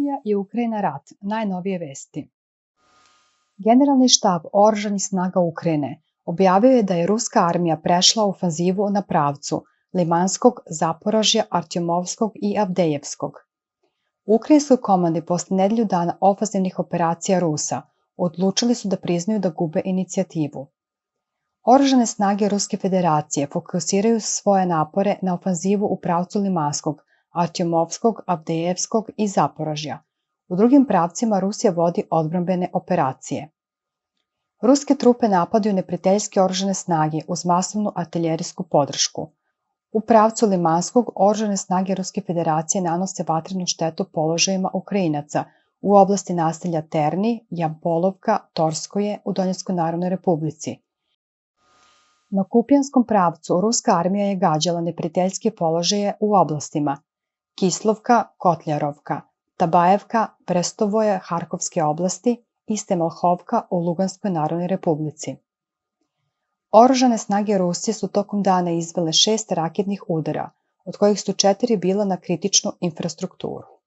Rusija i Ukrajina rat. Najnovije vesti. Generalni štab oružanih snaga Ukrajine objavio je da je ruska armija prešla u ofanzivu na pravcu Limanskog, Zaporožja, Artjomovskog i Avdejevskog. Ukrajinskoj komandi posle nedelju dana ofanzivnih operacija Rusa odlučili su da priznaju da gube inicijativu. Oružane snage Ruske federacije fokusiraju svoje napore na ofanzivu u pravcu Limanskog, Artjomovskog, Avdejevskog i Zaporožja. U drugim pravcima Rusija vodi odbrambene operacije. Ruske trupe napadaju neprijateljske oružane snage uz masovnu artiljerijsku podršku. U pravcu Limanskog oružane snage Ruske federacije nanose vatrenu štetu položajima Ukrajinaca u oblasti naselja Terni, Jampolovka, Torskoje u Donjeckoj Narodnoj Republici. Na Kupijanskom pravcu ruska armija je gađala neprijateljske položaje u oblastima Kislovka, Kotljarovka, Tabajevka, Brestovoje, Harkovske oblasti i Stemelhovka u Luganskoj Narodnoj Republici. Oružane snage Rusije su tokom dana izvele 6 raketnih udara, od kojih su 4 bila na kritičnu infrastrukturu.